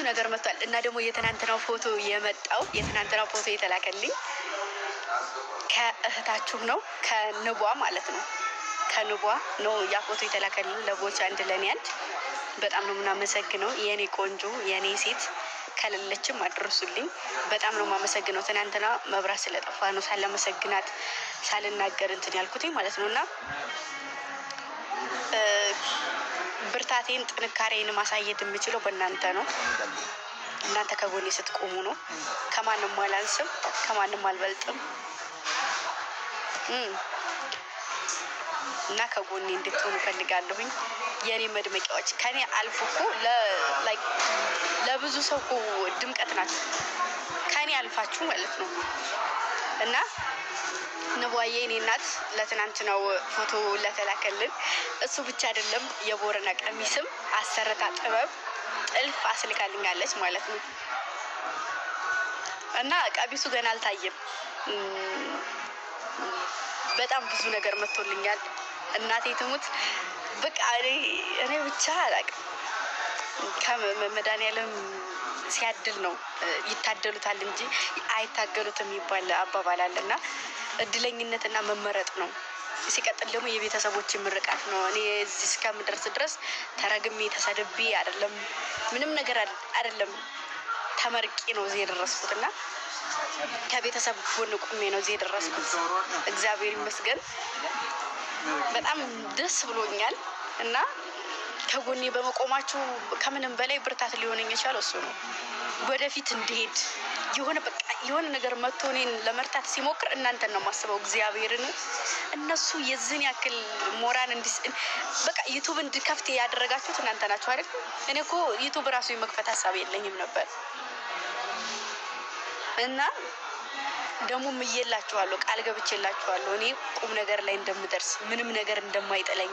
ነገር መጥቷል እና ደግሞ የትናንትናው ፎቶ የተላከልኝ ከእህታችሁ ነው ከንቧ ማለት ነው። ከንቧ ነው ያ ፎቶ የተላከልኝ ለቦች አንድ ለኔ አንድ በጣም ነው የምናመሰግነው የኔ ቆንጆ የኔ ሴት ከሌለችም አድርሱልኝ። በጣም ነው የማመሰግነው። ትናንትና መብራት ስለጠፋ ነው ሳላመሰግናት ሳልናገር እንትን ያልኩትኝ ማለት ነውና ብርታቴን ጥንካሬን ማሳየት የምችለው በእናንተ ነው። እናንተ ከጎኔ ስትቆሙ ነው። ከማንም አላንስም፣ ከማንም አልበልጥም እና ከጎኔ እንድትሆኑ ፈልጋለሁኝ። የኔ መድመቂያዎች ከኔ አልፎ እኮ ለብዙ ሰው እኮ ድምቀት ናት ከኔ አልፋችሁ ማለት ነው። እና ንቧዬ እኔ እናት ለትናንትናው ፎቶ ለተላከልን እሱ ብቻ አይደለም የቦረና ቀሚስም አሰርታ ጥበብ ጥልፍ አስልካልኛለች ማለት ነው። እና ቀሚሱ ገና አልታየም። በጣም ብዙ ነገር መጥቶልኛል። እናቴ ትሙት በቃ እኔ ብቻ አላቅም። ከመድኃኒዓለም ሲያድል ነው ይታደሉታል እንጂ አይታገሉትም የሚባል አባባል አለና እድለኝነትና መመረጥ ነው። ሲቀጥል ደግሞ የቤተሰቦች ምርቃት ነው። እኔ እዚህ እስከምደርስ ድረስ ተረግሜ ተሰድቤ አይደለም፣ ምንም ነገር አይደለም፣ ተመርቄ ነው እዚህ የደረስኩትና ከቤተሰብ ጎን ቁሜ ነው እዚህ የደረስኩት። እግዚአብሔር ይመስገን በጣም ደስ ብሎኛል እና ከጎኔ በመቆማችሁ ከምንም በላይ ብርታት ሊሆነኝ የቻለው እሱ ነው። ወደፊት እንድሄድ የሆነ ነገር መጥቶ እኔን ለመርታት ሲሞክር እናንተን ነው የማስበው እግዚአብሔርን። እነሱ የዚህን ያክል ሞራን በቃ ዩቱብ እንድከፍት ያደረጋችሁት እናንተ ናችሁ አይደል? እኔ እኮ ዩቱብ ራሱ የመክፈት ሀሳብ የለኝም ነበር እና ደግሞ ምየላችኋለሁ፣ ቃል ገብቼላችኋለሁ እኔ ቁም ነገር ላይ እንደምደርስ ምንም ነገር እንደማይጠለኝ።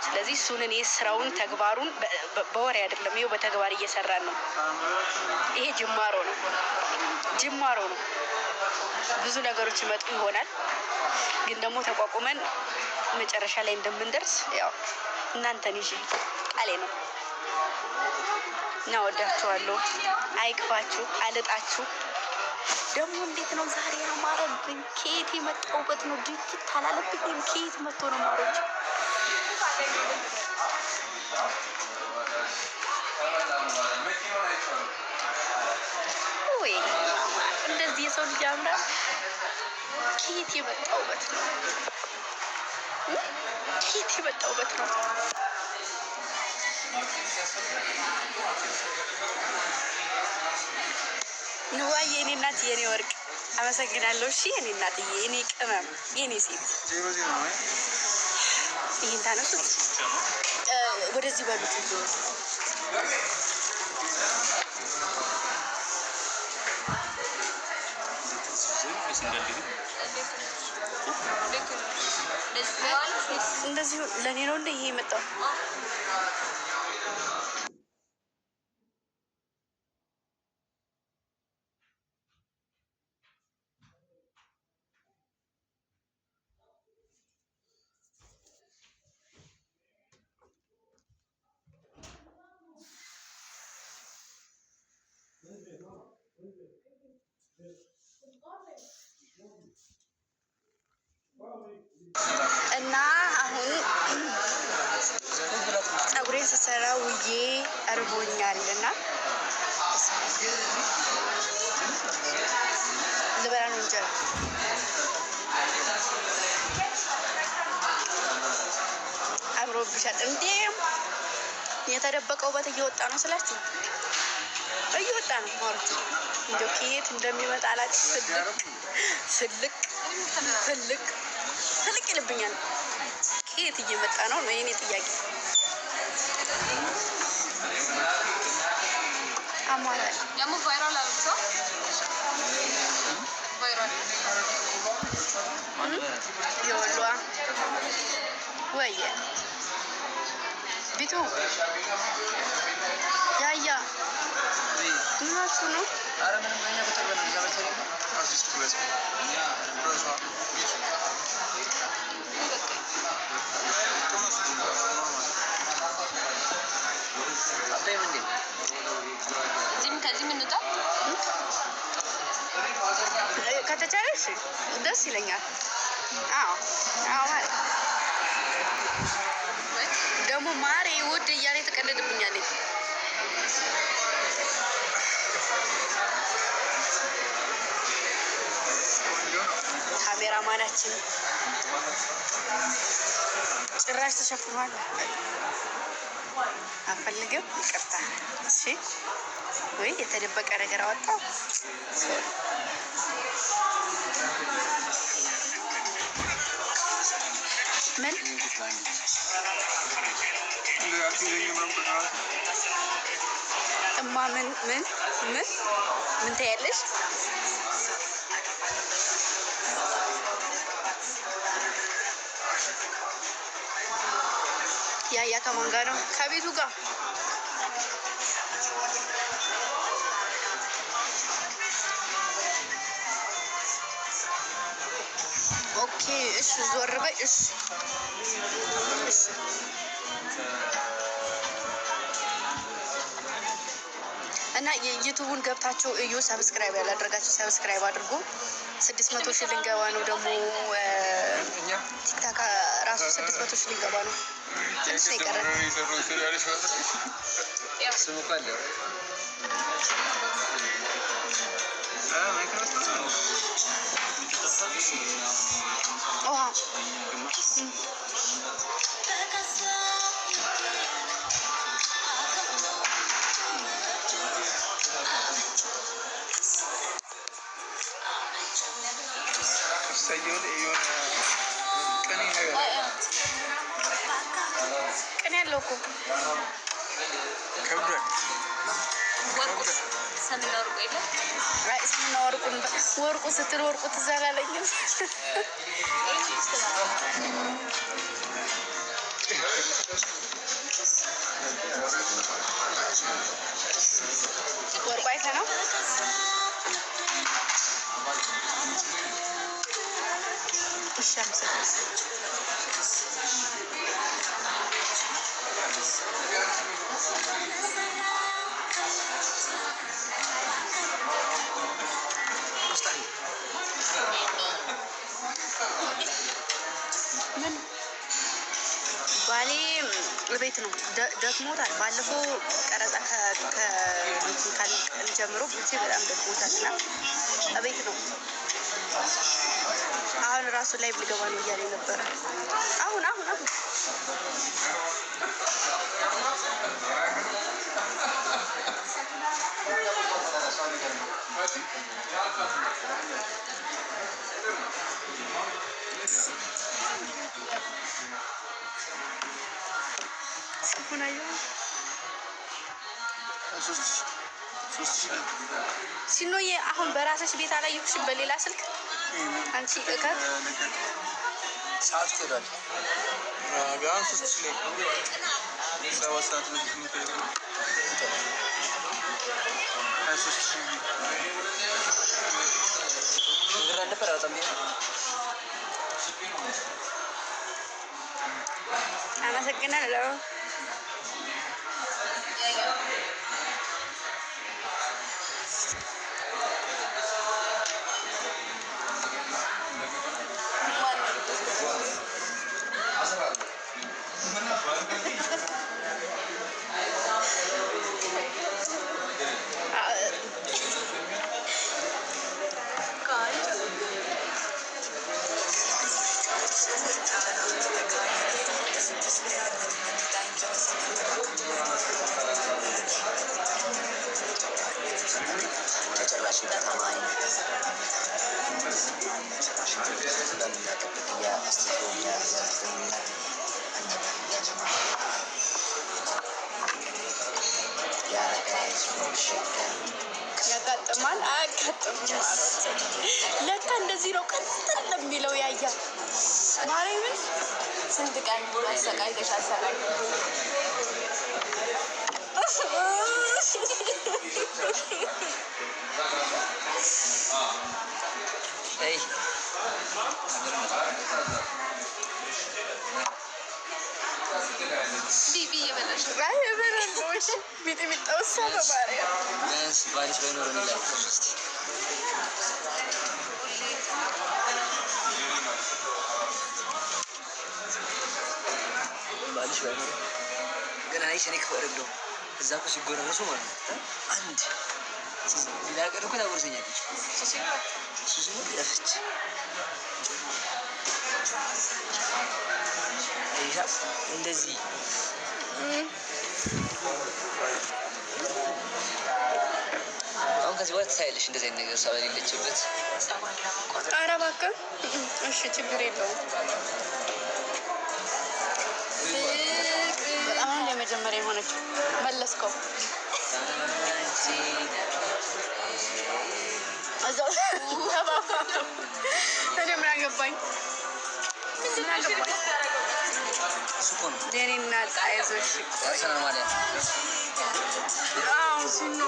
ስለዚህ እሱን እኔ ስራውን ተግባሩን በወሬ አይደለም ይኸው በተግባር እየሰራን ነው። ይሄ ጅማሮ ነው። ብዙ ነገሮች ይመጡ ይሆናል፣ ግን ደግሞ ተቋቁመን መጨረሻ ላይ እንደምንደርስ ያው እናንተን ይዤ ቃሌ ነው እና ወዳችኋለሁ። አይክፋችሁ፣ አልጣችሁ። ደግሞ እንዴት ነው ዛሬ ነው ማረብኝ? ከየት የመጣሁበት ነው? ድርጅት ታላለብኝ። ከየት መጥቶ ነው ማሮች? ወይ እንደዚህ የሰው ልጅ ያምራል። ከየት የመጣሁበት ነው? ከየት የመጣሁበት ነው? ንዋዬ የኔ እናት የኔ ወርቅ አመሰግናለሁ። እሺ የኔ እናትዬ የኔ ቅመም የኔ ሴት ይሄን ታነሱት ወደዚህ በሉት። እንደዚህ ለኔ ነው እንደ ይሄ የመጣው እና አሁን ፀጉሬን ስሰራ ውዬ እርቦኛል እና ልበላ ነው እንጀራ። አምሮብሻል እንዴ? የተደበቀው ውበት እየወጣ ነው ስላችሁ እየወጣ ነው ማለት ነው። እንደው ከየት እንደሚመጣ አላውቅም። ትልቅ ይልብኛል። ከየት እየመጣ ነው ነው የኔ ጥያቄ። አማራ ያሙ ቫይራል አልኩ ቫይራል ይወሏ ወይ ቢቱ ያያ ምናችሁ ነው? አረ ምንም አይኛ በተበለ ዘበተለ አርቲስት ክላስ ያ ብሮሷ ቢቱ አባይ ምንድን ከተቻለሽ ደስ ይለኛል። አዎ ማለት ደግሞ ማሬ ውድ እያለ ተቀለድብኛለች። ካሜራማናችን ጭራሽ ተሸፍኗል። አፈልግም ይቅርታ። እሺ ወይ የተደበቀ ነገር አወጣው። ምን እማ ምን ታያለሽ? ያ ከማን ጋር ነው? ከቤቱ ጋር ኦኬ። እሺ ዞር በይ። እሺ እና የዩቲዩቡን ገብታችሁ እዩ። ሰብስክራይብ ያላደረጋችሁ ሰብስክራይብ አድርጉ። 600 ሺህ ልንገባ ነው። ደግሞ ቲክታክ ራሱ 600 ሺህ ልንገባ ነው። ትንሽ ነው የቀረን። ቅኔ ያለው እኮ ከብዷል። ሰምና ወርቁ የለም። አይ ሰምና ወርቁ ስትል ወርቁ ትዝ አላለኝም። ወርቁ አይተህ ነው። እሺ ምን ባሌ ቤት ነው። ደክሞታል። ባለፈው ቀረጻ ከቀን ጀምሮ ብቻ በጣም ደክሞታል እና ቤት ነው። አሁን ራሱ ላይ ልገባ ነው እያለ ነበረ። አሁን ሲኖዬ አሁን በራስሽ ቤት አላየሁሽም። በሌላ ስልክ አንቺ እከት ሰዓት ትሄዳል። ቢያንስ 3 ላይ 7 ሰዓት ነው የምትሄደው። 23 አመሰግናለሁ። ያጋጥማል አያጋጥምም ማለት ለካ እንደዚህ ነው። ቀጥል ለሚለው ያያ ማርያምን ስንት ቀን አሰቃይተሽ ቢቢ የበላሽ ላይ የበላሽ ቢጤ ቢጣውሳ በማርያም ባልሽ ባይኖር ግን አይሽ እኔ ክፉ አይደለሁም። እዛ እኮ ሲጎረረሱ ማለት ነው አንድ ሌላ ቀን እኮ ታጎርሰኛለች። ሱሲ ነው ያለች አይሻ እንደዚህ አሁን ከዚህ በኋላ ትታያለሽ እንደዚህ አይነት ነገር ሳባ የሌለችበት። ኧረ እባክህ እሺ፣ ችግር የለውም። በጣም የመጀመሪያ የሆነችው መለስከው እዛው እኔ ምን አገባኝ? ምን አገባኝ? እሱ እኮ ነው የእኔ እናት አይዞሽ። ፐርሰናል ማለት አዎ ሲኖ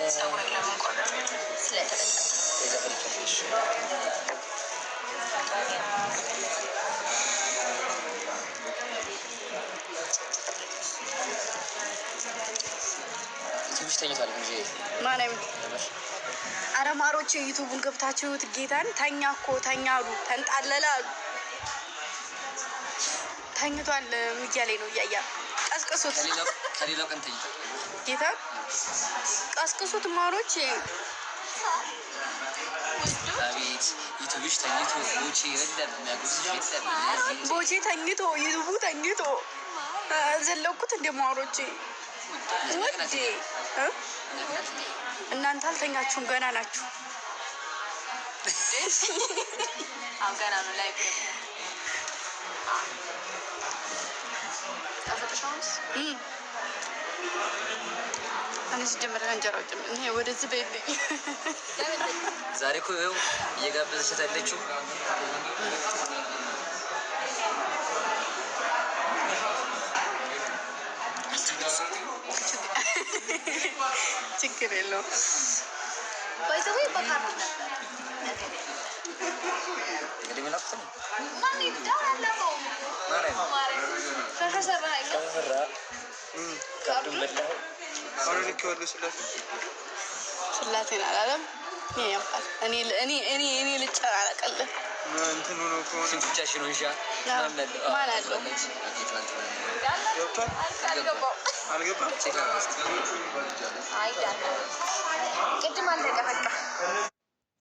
ፀጉርን ለመቆረጥ ስለተለቀቀሽ ትንሽ ተኝቷል እንጂ ማንም አረማሮች ዩቲዩቡን ገብታችሁ ጌታን ተኛ እኮ ተኛ አሉ፣ ተንጣለለ አሉ። ተኝቷል እያለኝ ነው እያያ ቀስቅሱት። ከሌላው ቀን ተኝቷል። ጌታ ቀስቅሱት ማሮች። አቤት ዩቲዩብሽ ተኝቶ ቦቼ የለም የሚያጉዝሽ የለም። ቦቼ ተኝቶ ዩቲዩቡ ተኝቶ ዘለኩት እንደ ማሮች ወዴ እናንተ አልተኛችሁም፣ ገና ናችሁ። አሁን ገና ነው ላይ አፈተሻውስ እኔ ሲጀምር እንጀራው ጭምር እኔ ወደዚህ በይልኝ። ዛሬ እኮ ይኸው እየጋበዘች ያለችው ችግር የለውም። ባይዘው በካርድ እንግዲህ ምን ማን ይዳራለው ስላሴን አላለም። እኔ ልጨናነቅልህ እንትን ሆኖ ከሆነ ብቻሽን ሆንሻ ማን አለው? አልገባም። ቅድም አለቀ በቃ